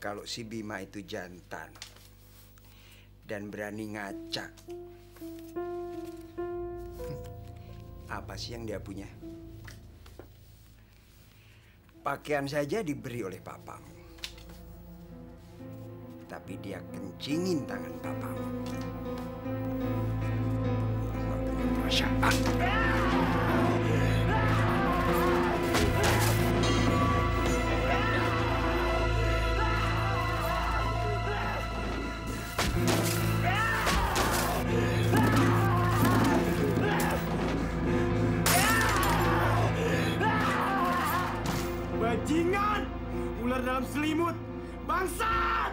kalau si Bima itu jantan dan berani ngacak. Apa sih yang dia punya? Pakaian saja diberi oleh papamu. Tapi dia kencingin tangan papamu. Perasaan. Bajingan! Ular dalam selimut! Bangsat!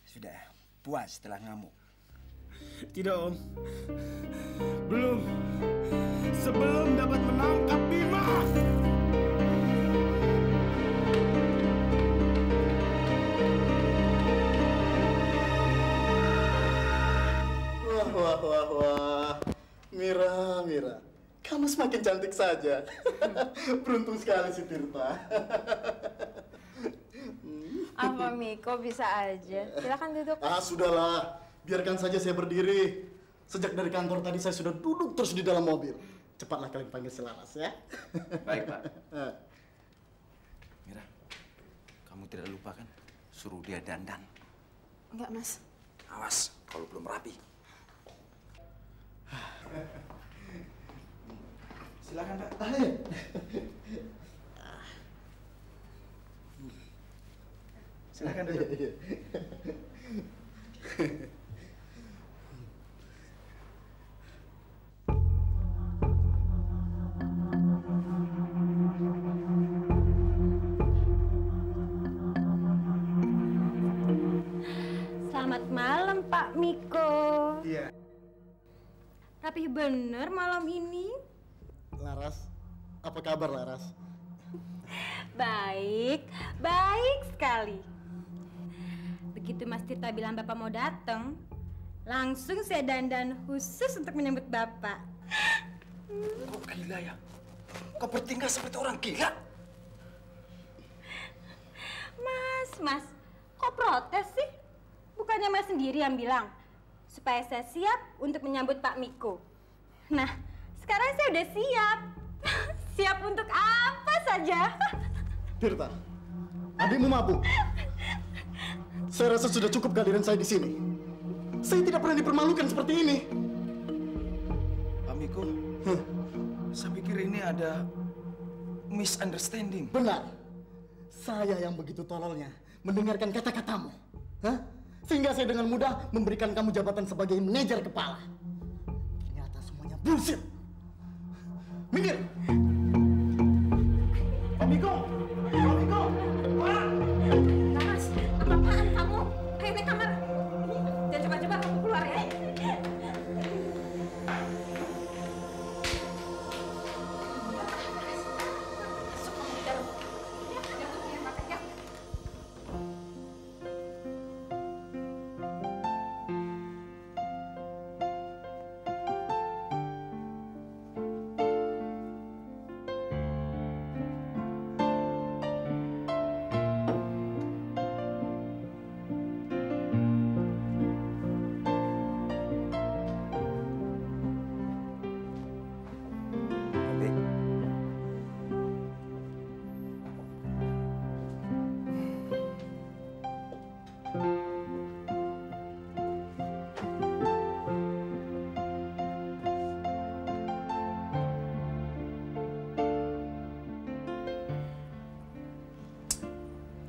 Sudah puas setelah ngamuk? Tidak, Om. Belum. Sebelum dapat menangkap Bima! Wah. Mira. Kamu semakin cantik saja. Beruntung sekali si Tirta. Apa Miko bisa aja? Silakan duduk. Sudahlah. Biarkan saja saya berdiri. Sejak dari kantor tadi saya sudah duduk terus di dalam mobil. Cepatlah kalian panggil Selaras ya. Baik, Pak. Mira, kamu tidak lupa kan? Suruh dia dandan. Enggak, Mas. Awas kalau belum rapi. Silakan, Pak. Silakan duduk. Selamat malam, Pak Miko. Iya. Rapih bener malam ini. Laras, apa kabar Laras? Baik sekali. Begitu Mas Tirta bilang Bapak mau datang, langsung saya dandan khusus untuk menyambut Bapak. Kok gila ya? Kau bertingkah seperti orang gila. Mas, kok protes sih? Bukannya Mas sendiri yang bilang supaya saya siap untuk menyambut Pak Miko. Nah, sekarang saya udah siap. Siap untuk apa saja. Tirta, adikmu mabuk. Saya rasa sudah cukup kehadiran saya di sini. Saya tidak pernah dipermalukan seperti ini. Pak Miko, saya pikir ini ada misunderstanding. Benar. Saya yang begitu tololnya mendengarkan kata-katamu. Sehingga saya dengan mudah memberikan kamu jabatan sebagai manajer kepala. Ternyata semuanya bullshit. Minggir! Pak Miko! Pak! Laras, apa-apaan kamu? Ayo naik kamar. Jangan coba-coba kamu keluar ya. Masuk kamu ke dalam. Ya, makan ya.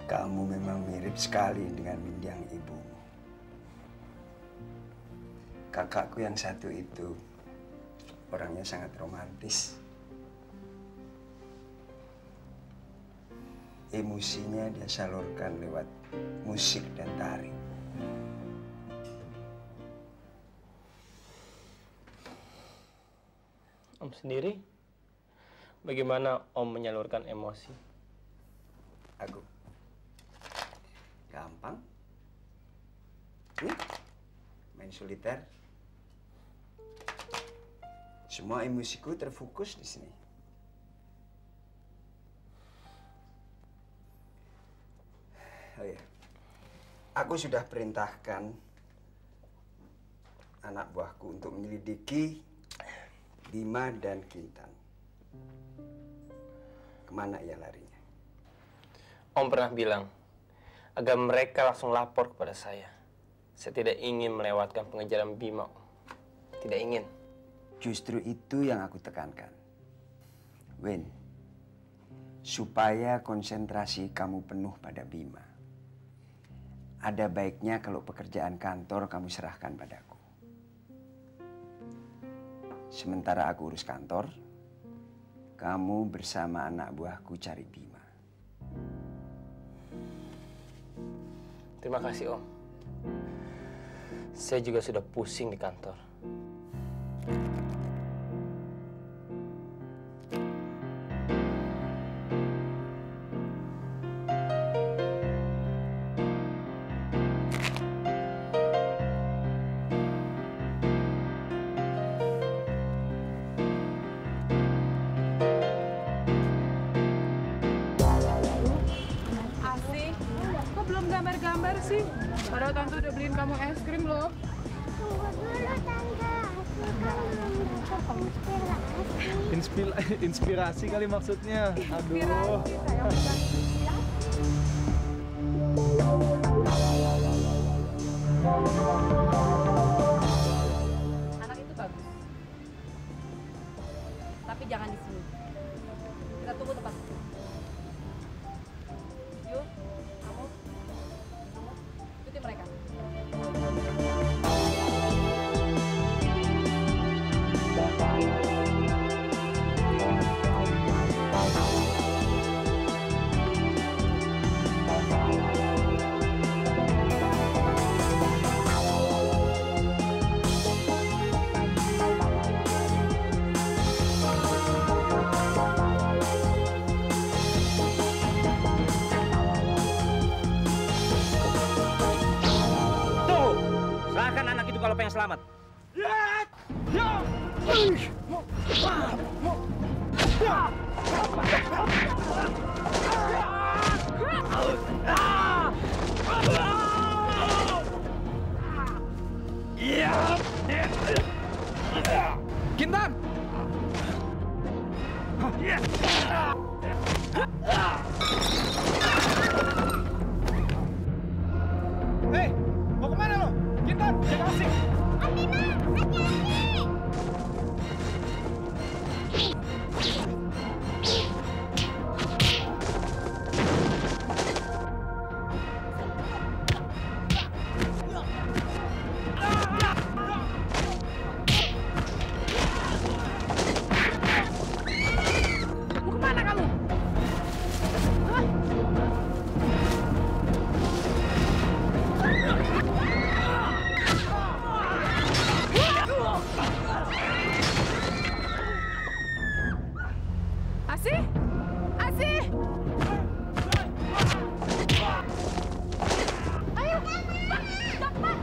Kamu memang mirip sekali dengan mendiang ibumu. Kakakku yang satu itu orangnya sangat romantis. Emosinya dia salurkan lewat musik dan tari. Om sendiri, bagaimana Om menyalurkan emosi? Aku gampang. Main soliter. Semua emosiku terfokus di sini. Oh ya, aku sudah perintahkan anak buahku untuk menyelidiki Bima dan Kintan. Kemana ia larinya? Om pernah bilang agar mereka langsung lapor kepada saya. Saya tidak ingin melewatkan pengejaran Bima, Om. Tidak ingin. Justru itu yang aku tekankan. Win, supaya konsentrasi kamu penuh pada Bima, ada baiknya kalau pekerjaan kantor kamu serahkan padaku. Sementara aku urus kantor, kamu bersama anak buahku cari Bima. Terima kasih, Om. Saya juga sudah pusing di kantor. Gambar sih. Padahal tante udah beliin kamu es krim loh. Tunggu dulu tante, aku kan inspirasi. Inspirasi kali maksudnya. Aduh. Anak itu bagus. Tapi jangan di sini. Kita tunggu tempat itu. Yuk, kamu. Ikuti mereka. Serahkan anak itu kalau pengen selamat. Kintan! Hei, mau kemana lo? Kintan, jangan asik! Mau kemana kamu? Hah? Asih? Asih? Ayo, cepat!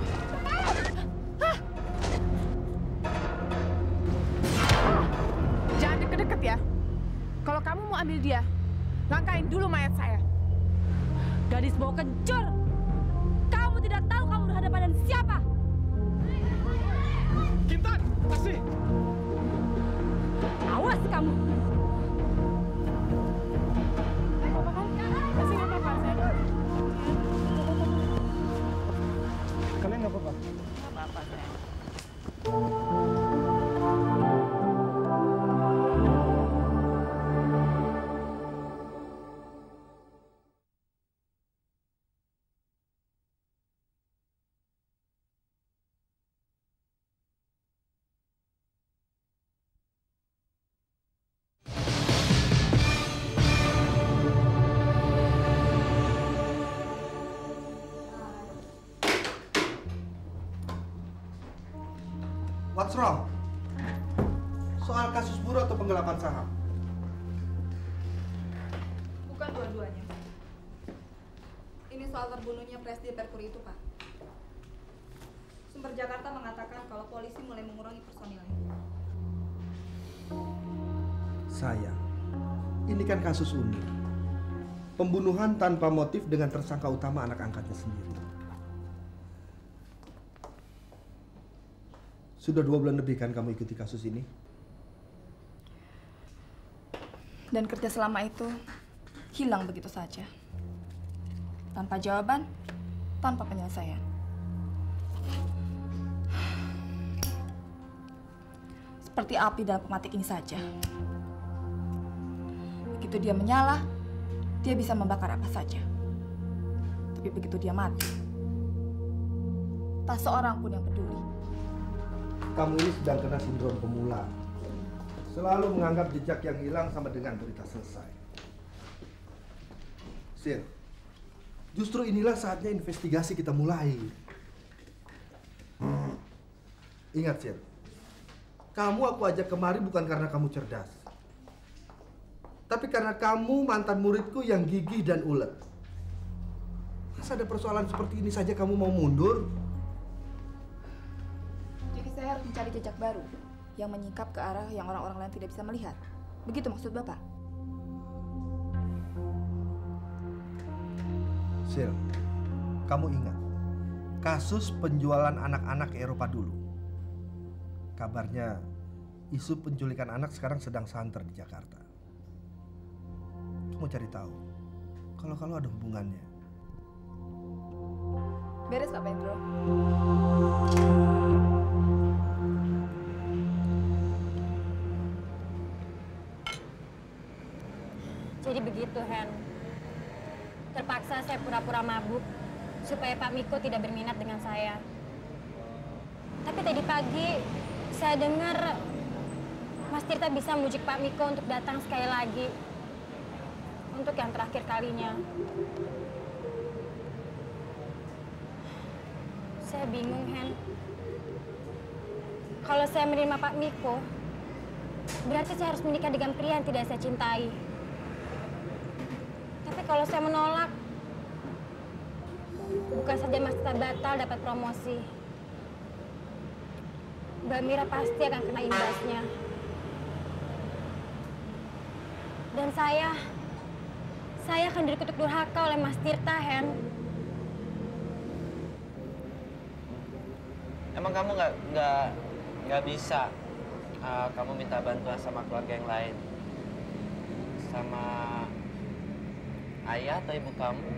Hah? Jangan deket-deket ya. Kalau kamu mau ambil dia, langkain dulu mayat saya. Gadis bau kencur! Kamu tidak tahu kamu berhadapan dengan siapa? Kintan, asik! Awas kamu! Masih nggak apa-apa, sayang. Kalian nggak apa-apa? Nggak apa-apa, sayang. What's wrong? Soal kasus buruh atau penggelapan saham? Bukan dua-duanya. Ini soal terbunuhnya Presiden Mercury itu, Pak. Sumber Jakarta mengatakan kalau polisi mulai mengurangi personilnya. sayang, ini kan kasus unik. Pembunuhan tanpa motif dengan tersangka utama anak angkatnya sendiri. Sudah 2 bulan lebih kan kamu ikuti kasus ini? Dan kerja selama itu hilang begitu saja. Tanpa jawaban, tanpa penyelesaian. Seperti api dalam pematik ini saja. Begitu dia menyala, dia bisa membakar apa saja. Tapi begitu dia mati, tak seorang pun yang peduli. Kamu ini sedang kena sindrom pemula. Selalu menganggap jejak yang hilang sama dengan berita selesai. Sil, justru inilah saatnya investigasi kita mulai. Ingat, Sil. Kamu aku ajak kemari bukan karena kamu cerdas. Tapi karena kamu mantan muridku yang gigih dan ulet. Masa ada persoalan seperti ini saja kamu mau mundur? Jadi saya harus mencari jejak baru yang menyingkap ke arah yang orang-orang lain tidak bisa melihat. Begitu maksud Bapak? Sil, kamu ingat kasus penjualan anak-anak ke Eropa dulu? Kabarnya isu penculikan anak sekarang sedang santer di Jakarta. Kamu cari tahu kalau ada hubungannya. Beres Pak Pedro. Jadi begitu, Hen. Terpaksa saya pura-pura mabuk supaya Pak Miko tidak berminat dengan saya. Tapi tadi pagi saya dengar Mas Tirta bisa membujuk Pak Miko untuk datang sekali lagi. Untuk yang terakhir kalinya. Saya bingung, Hen. Kalau saya menerima Pak Miko, berarti saya harus menikah dengan pria yang tidak saya cintai. Tapi kalau saya menolak, bukan saja Mas Tirta batal dapat promosi, Mbak Mira pasti akan kena imbasnya. Dan saya akan dikutuk durhaka oleh Mas Tirta, Hen. Emang kamu nggak bisa kamu minta bantuan sama keluarga yang lain, sama ayah atau ibu kamu?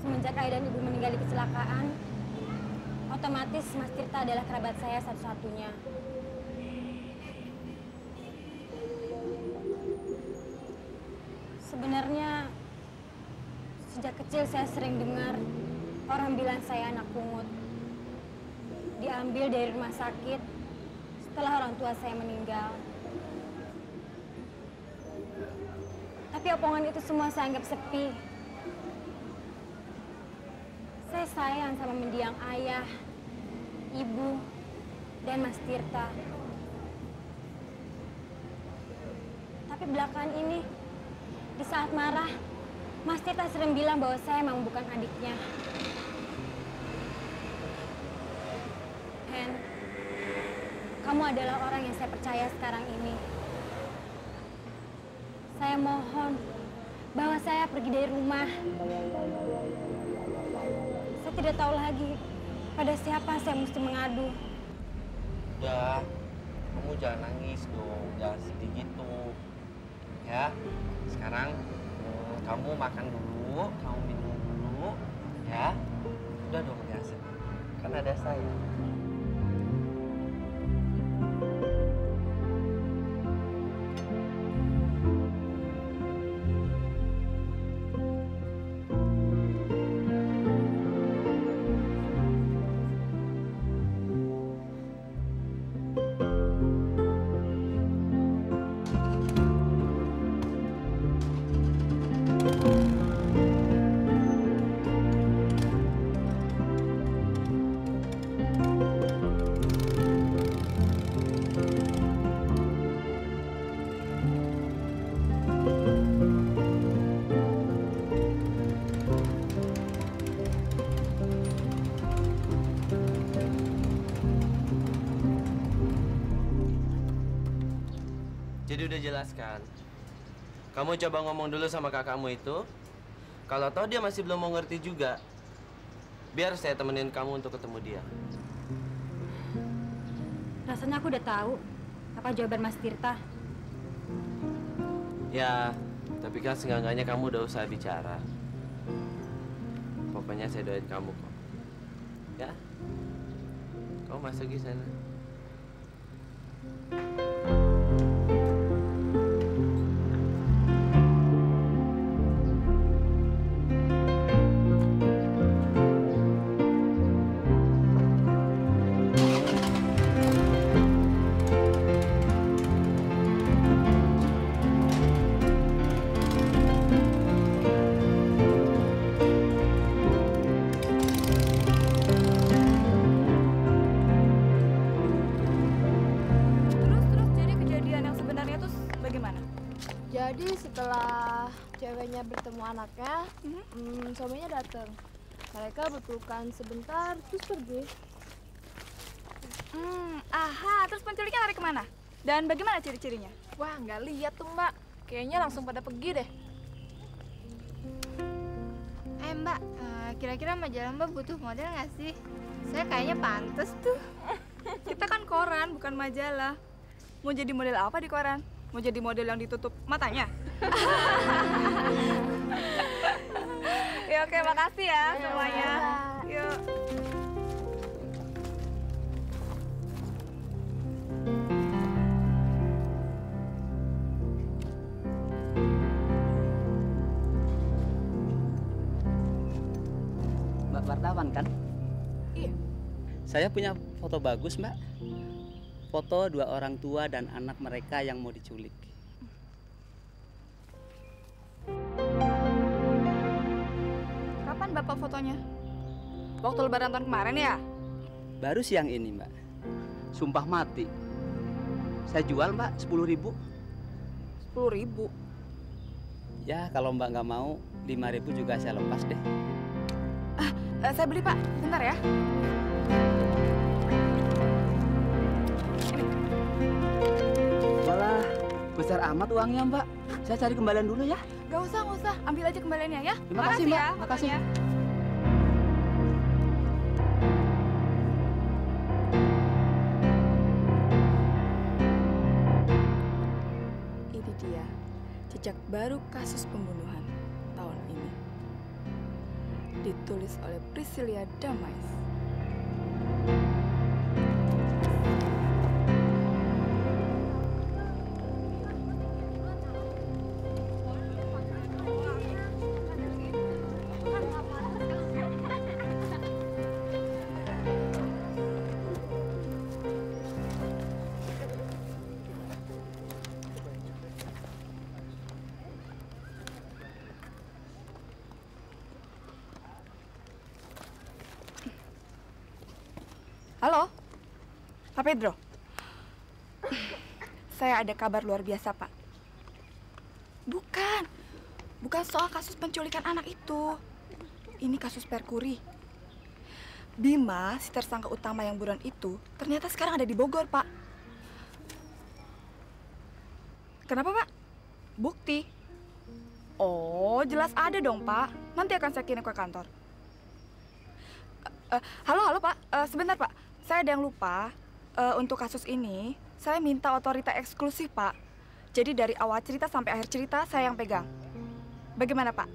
Semenjak ayah dan ibu meninggal di kecelakaan, otomatis Mas Tirta adalah kerabat saya satu-satunya. Sebenarnya, sejak kecil saya sering dengar orang bilang saya anak pungut. Diambil dari rumah sakit setelah orang tua saya meninggal. Tapi omongan itu semua saya anggap sepi. Saya sayang sama mendiang ayah, ibu, dan Mas Tirta. Tapi belakangan ini, di saat marah, Mas Tirta sering bilang bahwa saya memang bukan adiknya. Hen, kamu adalah orang yang saya percaya sekarang ini. Saya mohon, bawa saya pergi dari rumah. Saya tidak tahu lagi pada siapa saya mesti mengadu. Udah, kamu jangan nangis dong, jangan sedih gitu. Ya, sekarang kamu makan dulu, kamu minum dulu, ya. Udah dong, biasa. Kan ada saya. Jadi udah jelas kan? Kamu coba ngomong dulu sama kakakmu itu. Kalau toh dia masih belum mau ngerti juga, biar saya temenin kamu untuk ketemu dia. Rasanya aku udah tahu apa jawaban Mas Tirta. Ya, tapi kan seenggak-enggaknya kamu udah usaha bicara. Pokoknya saya doain kamu kok. Ya? Kamu masuk di sana. Jadi setelah ceweknya bertemu anaknya, suaminya datang. Mereka berpelukan sebentar, terus pergi. Terus penculiknya lari kemana? Dan bagaimana ciri-cirinya? Wah, nggak lihat tuh Mbak. Kayaknya langsung pada pergi deh. Mbak, kira-kira majalah Mbak butuh model nggak sih? Saya kayaknya pantas tuh. Kita kan koran, bukan majalah. Mau jadi model apa di koran? Mau jadi model yang ditutup matanya? Ya oke, makasih ya semuanya. Yuk. Mbak wartawan kan? Iya. Saya punya foto bagus, Mbak. Foto dua orang tua dan anak mereka yang mau diculik. Kapan Bapak fotonya? Waktu lebaran tahun kemarin ya? Baru siang ini, Mbak. Sumpah mati. Saya jual, Mbak, 10.000. 10.000? Ya, kalau Mbak nggak mau, 5.000 juga saya lepas deh. Saya beli, Pak. Bentar ya. Walah, besar amat uangnya, Mbak. Saya cari kembalian dulu ya. Gak usah, nggak usah. Ambil aja kembaliannya ya. Terima kasih, Mbak. Ya, makasih. Ini dia, jejak baru kasus pembunuhan tahun ini. Ditulis oleh Priscilia Damais. Halo, Pak Pedro. Saya ada kabar luar biasa, Pak. Bukan soal kasus penculikan anak itu. Ini kasus Perkuri. Bima, si tersangka utama yang buruan itu, ternyata sekarang ada di Bogor, Pak. Kenapa, Pak? Bukti. Oh, jelas ada dong, Pak. Nanti akan saya kirim ke kantor. Halo, Pak. Sebentar, Pak. Saya ada yang lupa. Untuk kasus ini, saya minta otorita eksklusif, Pak. Jadi dari awal cerita sampai akhir cerita, saya yang pegang. Bagaimana, Pak?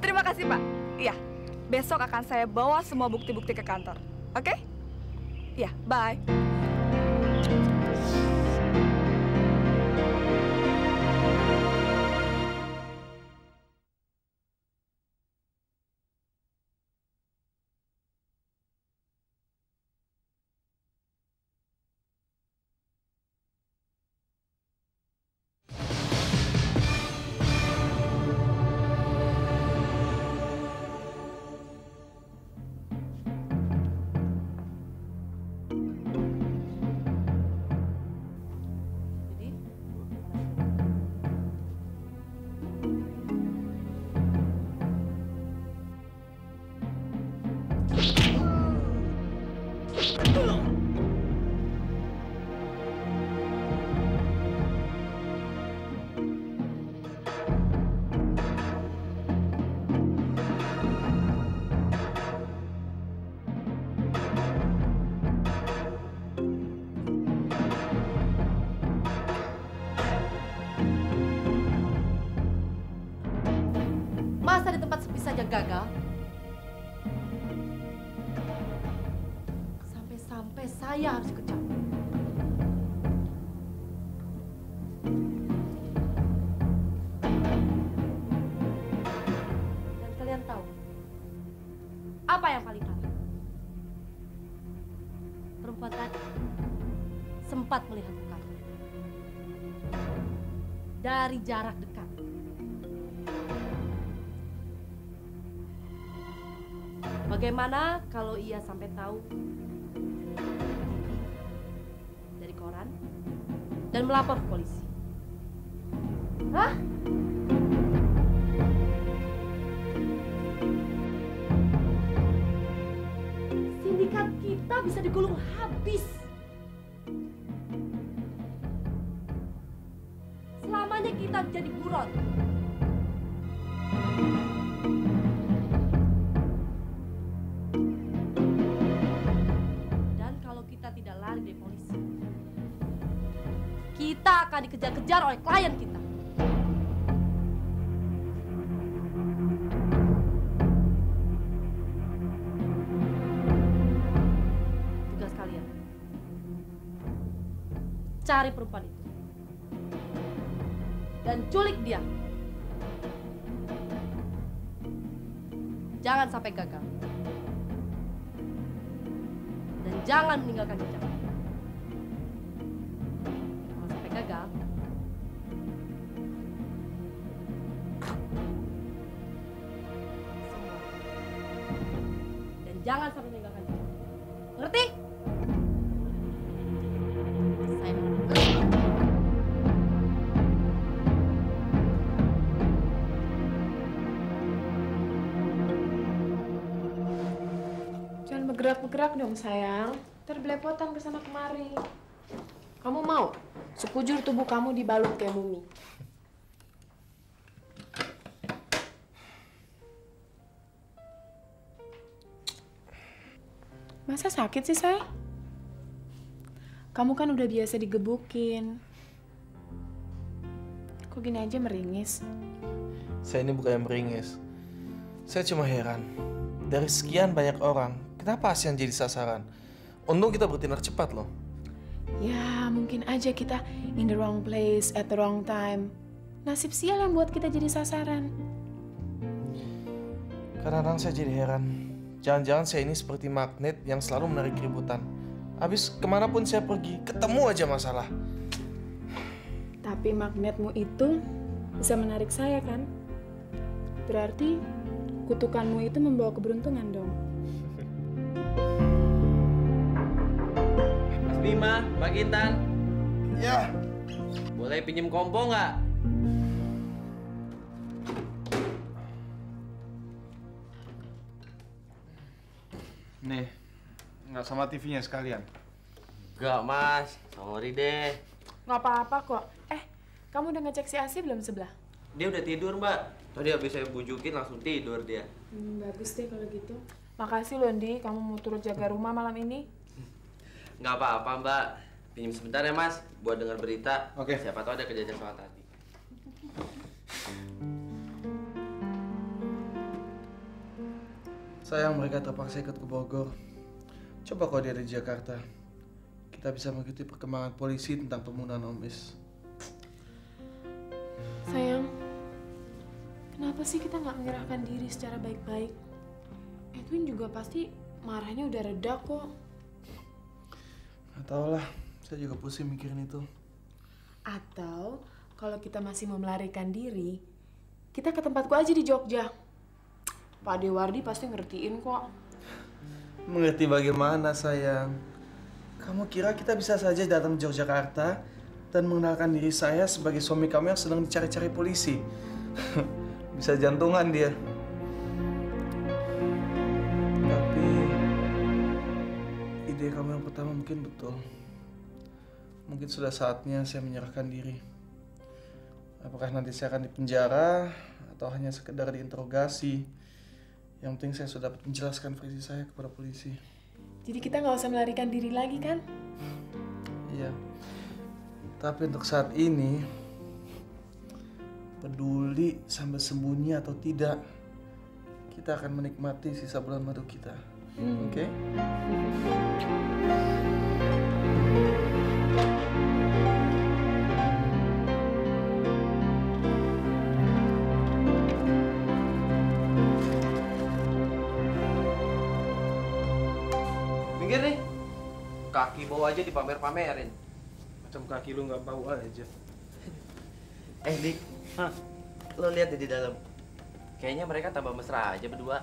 Terima kasih, Pak. Iya, besok akan saya bawa semua bukti-bukti ke kantor. Oke? Iya, bye. saja gagal, sampai-sampai saya harus ikut campur. Dan kalian tahu apa yang paling aneh? Perempuan tadi sempat melihat muka dari jarak dekat. Bagaimana kalau ia sampai tahu dari koran dan melapor ke polisi? Hah? Sindikat kita bisa digulung habis. Selamanya kita jadi buron. Dan kalau kita tidak lari dari polisi, kita akan dikejar-kejar oleh klien kita. Tugas kalian, cari perempuan itu dan culik dia. Jangan sampai gagal. Dan jangan meninggalkan jejak. Kalau sampai gagal, semua. Dan jangan sampai meninggalkan jejak. Ngerti? Saya bergerak-gerak dong sayang, terbelepotan kesana kemari. Kamu mau sekujur tubuh kamu dibalut kayak mumi? Masa sakit sih sayang? Kamu kan udah biasa digebukin. Kok gini aja meringis? Saya ini bukan yang meringis. Saya cuma heran. Dari sekian banyak orang, kenapa ASEAN jadi sasaran? Untung kita bertindak cepat loh. Ya, mungkin aja kita in the wrong place at the wrong time. Nasib sial yang buat kita jadi sasaran. Kadang-kadang saya jadi heran. Jangan-jangan saya ini seperti magnet yang selalu menarik keributan. Habis kemanapun saya pergi, ketemu aja masalah. Tapi magnetmu itu bisa menarik saya kan? Berarti kutukanmu itu membawa keberuntungan dong. Mas Bima, Mbak Intan. Ya. Boleh pinjem kompo nggak? Nih, nggak sama TV-nya sekalian. Nggak, Mas. Sorry deh. Nggak apa-apa kok. Kamu udah ngecek si Asi belum sebelah? Dia udah tidur, Mbak. Tadi habis saya bujukin langsung tidur dia. Bagus deh kalau gitu. Makasih loh, Ndi. Kamu mau turut jaga rumah malam ini. Nggak apa-apa, Mbak. Pinjam sebentar ya, Mas. Buat dengar berita. Oke. Siapa tahu ada kejadian soal tadi. Sayang mereka terpaksa ikut ke Bogor. Coba kalau dia ada di Jakarta, kita bisa mengikuti perkembangan polisi tentang pembunuhan Om Is. Sayang, kenapa sih kita nggak menyerahkan diri secara baik-baik? Edwin juga pasti marahnya udah reda kok. Nggak tahu lah, saya juga pusing mikirin itu. Atau kalau kita masih mau melarikan diri, kita ke tempatku aja di Jogja. Pak Dewardi pasti ngertiin kok. Mengerti bagaimana, sayang? Kamu kira kita bisa saja datang ke Yogyakarta dan mengenalkan diri saya sebagai suami kamu yang sedang dicari-cari polisi? Bisa jantungan dia. Tapi ide kamu yang pertama mungkin betul. Mungkin sudah saatnya saya menyerahkan diri. Apakah nanti saya akan dipenjara atau hanya sekedar diinterogasi? Yang penting saya sudah dapat menjelaskan versi saya kepada polisi. Jadi kita nggak usah melarikan diri lagi kan? Iya. Tapi untuk saat ini, peduli sambil sembunyi atau tidak, kita akan menikmati sisa bulan madu kita. Oke? Minggir nih. Kaki bawa aja dipamer-pamerin. Macam kaki lu nggak bau aja. Dik. Hah? Lo lihat di dalam. Kayaknya mereka tambah mesra aja berdua.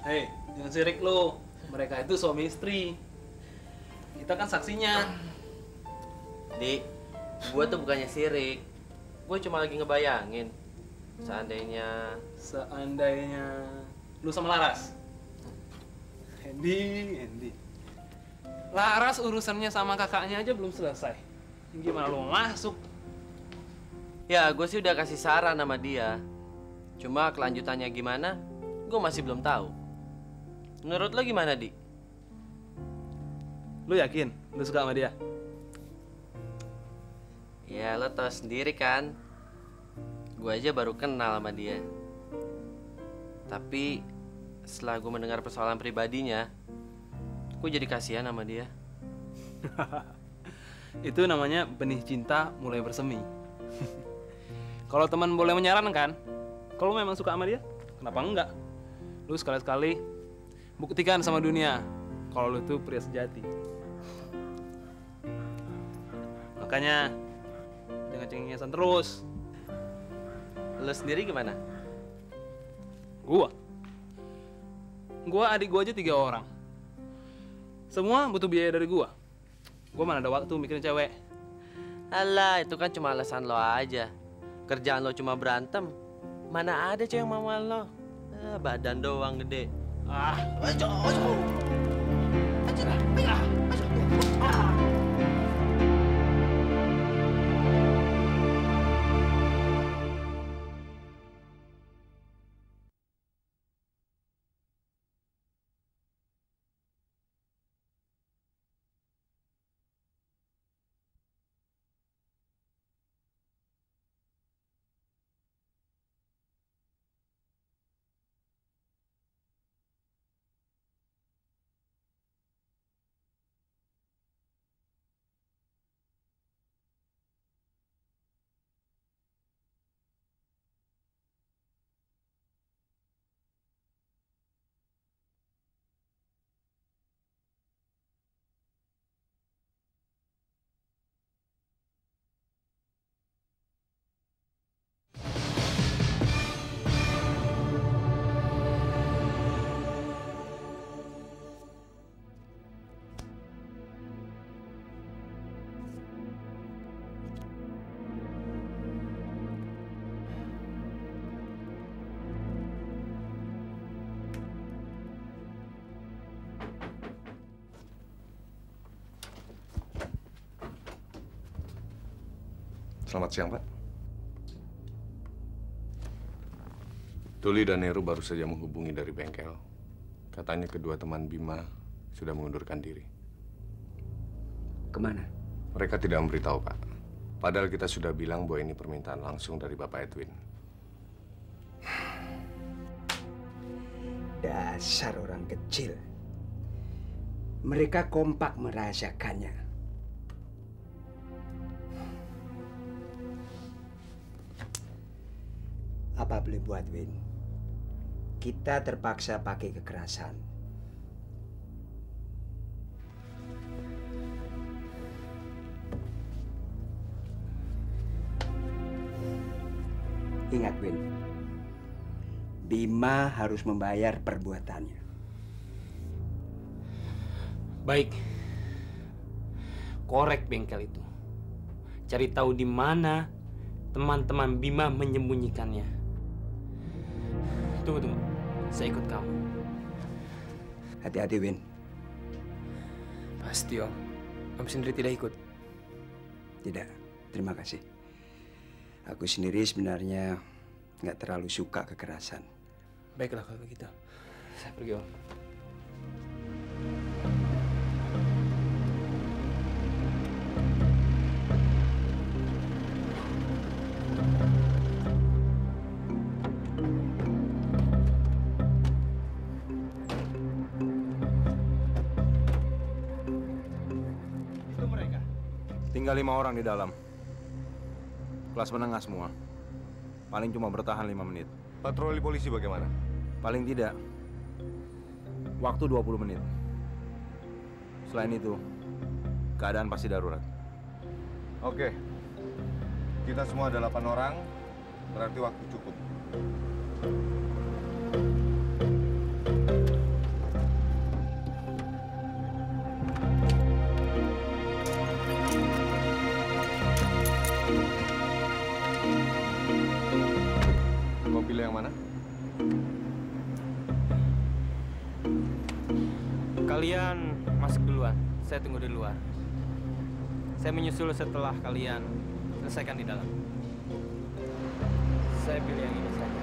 Hei, jangan sirik lo. Mereka itu suami istri. Kita kan saksinya. Dik, gue tuh bukannya sirik. Gue cuma lagi ngebayangin. Seandainya lu sama Laras. Andy. Laras urusannya sama kakaknya aja belum selesai. Gimana lu masuk? Ya, gue sih udah kasih saran sama dia. Cuma kelanjutannya gimana, gue masih belum tahu. Menurut lo gimana, Di? Lu yakin lu suka sama dia? Ya, lo tau sendiri kan. Gue aja baru kenal sama dia. Tapi setelah gue mendengar persoalan pribadinya, gue jadi kasihan sama dia. Itu namanya benih cinta mulai bersemi. Kalau teman boleh menyarankan, kalau memang suka sama dia, kenapa enggak? Lu sekali-sekali buktikan sama dunia kalau lu tuh pria sejati. Makanya jangan cengengesan terus. Lu sendiri gimana? Gua adik gua aja 3 orang. Semua butuh biaya dari gua. Gua mana ada waktu mikirin cewek. Alah, itu kan cuma alasan lo aja. Kerjaan lo cuma berantem. Mana ada cewek mau sama lo? Badan doang gede. Selamat siang, Pak. Tuli dan Heru baru saja menghubungi dari bengkel. Katanya kedua teman Bima sudah mengundurkan diri. Kemana? Mereka tidak memberitahu, Pak. Padahal kita sudah bilang bahwa ini permintaan langsung dari Bapak Edwin. Dasar orang kecil. Mereka kompak merahasiakannya. Apa boleh buat, Win? Kita terpaksa pakai kekerasan. Ingat, Win. Bima harus membayar perbuatannya. Baik. Korek bengkel itu. Cari tahu di mana teman-teman Bima menyembunyikannya. Tunggu. Saya ikut kamu. Hati-hati, Win. Pasti, Om. Om sendiri tidak ikut. Tidak, terima kasih. Aku sendiri sebenarnya nggak terlalu suka kekerasan. Baiklah kalau begitu. Saya pergi, Om. Tinggal 5 orang di dalam. Kelas menengah semua. Paling cuma bertahan 5 menit. Patroli polisi bagaimana? Paling tidak. Waktu 20 menit. Selain itu, keadaan pasti darurat. Oke. Kita semua ada 8 orang, berarti waktu cukup. Mau pilih yang mana? Kalian masuk duluan, saya tunggu di luar. Saya menyusul setelah kalian selesaikan di dalam. Saya pilih yang ini saja.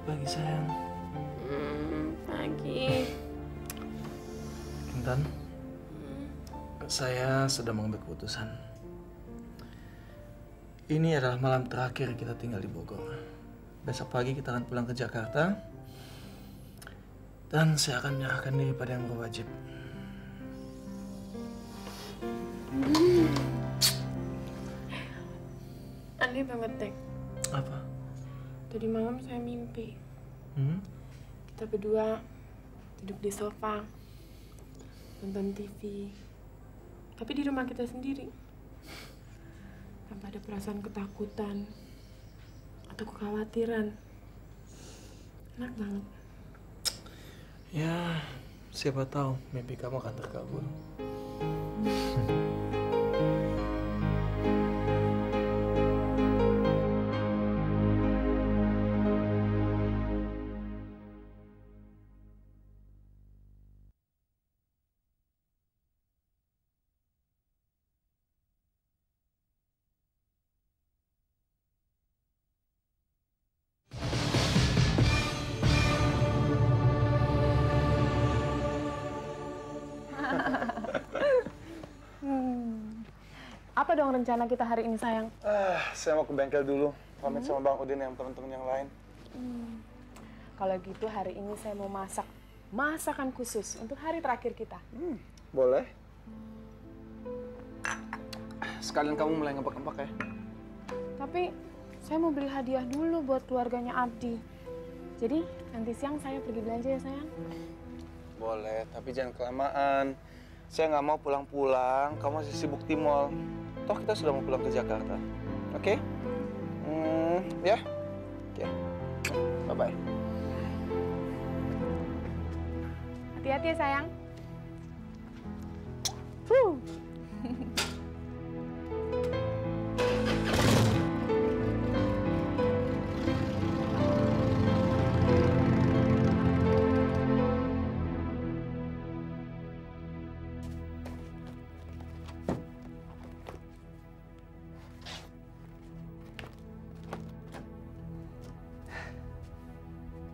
Pagi sayang. Pagi. Intan, saya sudah mengambil keputusan. Ini adalah malam terakhir kita tinggal di Bogor. Besok pagi kita akan pulang ke Jakarta. Dan saya akan menyerahkan diri pada yang berwajib. Aneh banget, Tek. Apa? Tadi malam saya mimpi. Kita berdua duduk di sofa, nonton TV. Tapi di rumah kita sendiri. Tanpa ada perasaan ketakutan atau kekhawatiran. Enak banget. Ya, siapa tahu mimpi kamu akan terkabul. Apa dong rencana kita hari ini, sayang? Saya mau ke bengkel dulu, pamit sama Bang Udin yang teman-teman yang lain. Kalau gitu hari ini saya mau masak masakan khusus untuk hari terakhir kita. Boleh. Sekalian kamu mulai ngebak-ngebak ya. Tapi saya mau beli hadiah dulu buat keluarganya Abdi. Jadi nanti siang saya pergi belanja ya, sayang? Boleh, tapi jangan kelamaan. Saya nggak mau pulang-pulang, kamu masih sibuk di mall. Toh kita sudah mau pulang ke Jakarta. Oke? Ya? Oke. Bye-bye. Hati-hati ya, sayang.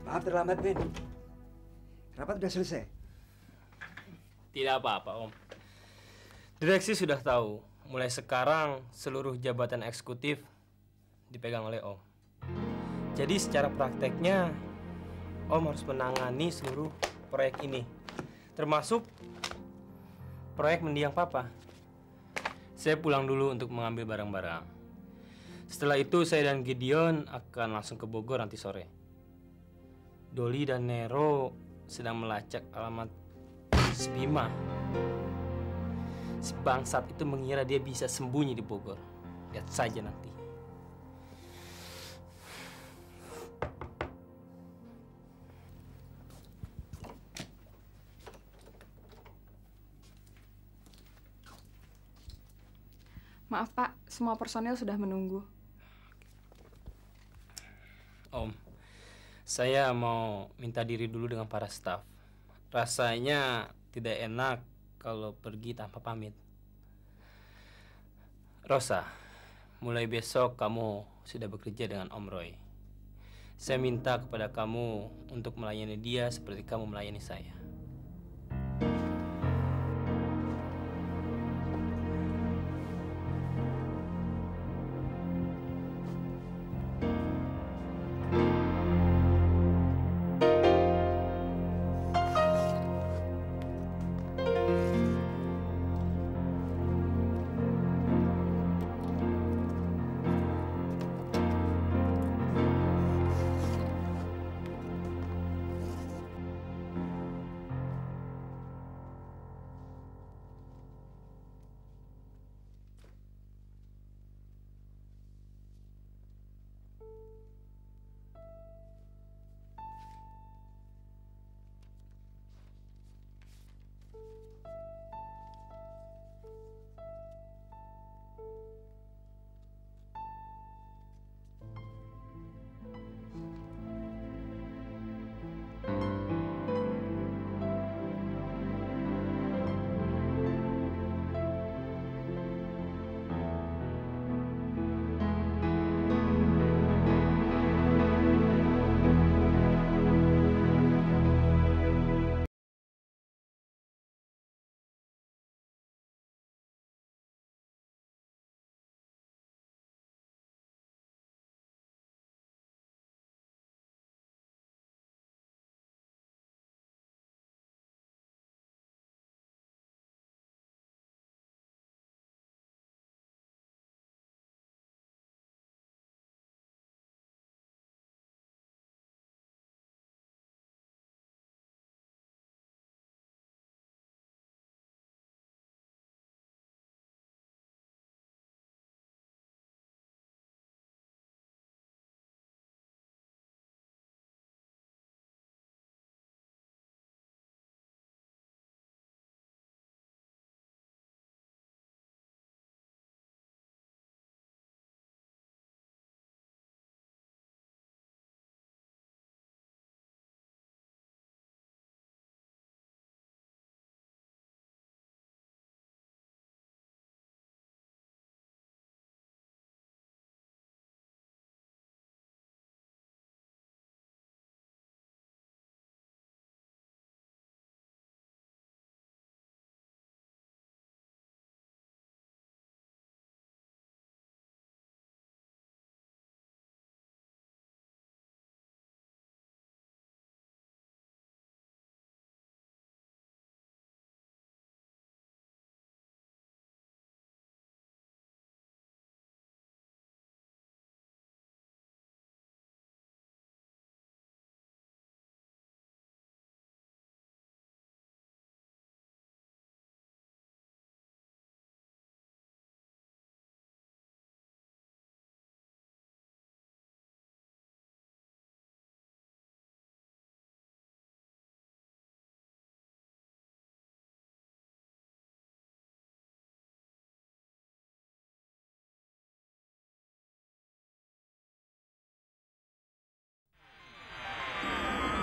Maaf terlambat, Ben. Rapat udah selesai. Tidak apa-apa, Om. Direksi sudah tahu, mulai sekarang seluruh jabatan eksekutif dipegang oleh Om. Jadi secara prakteknya, Om harus menangani seluruh proyek ini. Termasuk proyek mendiang Papa. Saya pulang dulu untuk mengambil barang-barang. Setelah itu saya dan Gideon akan langsung ke Bogor nanti sore. Doli dan Nero sedang melacak alamat si Bima. Si bangsat itu mengira dia bisa sembunyi di Bogor. Lihat saja nanti. Maaf Pak, semua personil sudah menunggu. Om, saya mau minta diri dulu dengan para staf. Rasanya tidak enak kalau pergi tanpa pamit. Rosa, mulai besok kamu sudah bekerja dengan Om Roy. Saya minta kepada kamu untuk melayani dia seperti kamu melayani saya.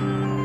Bima.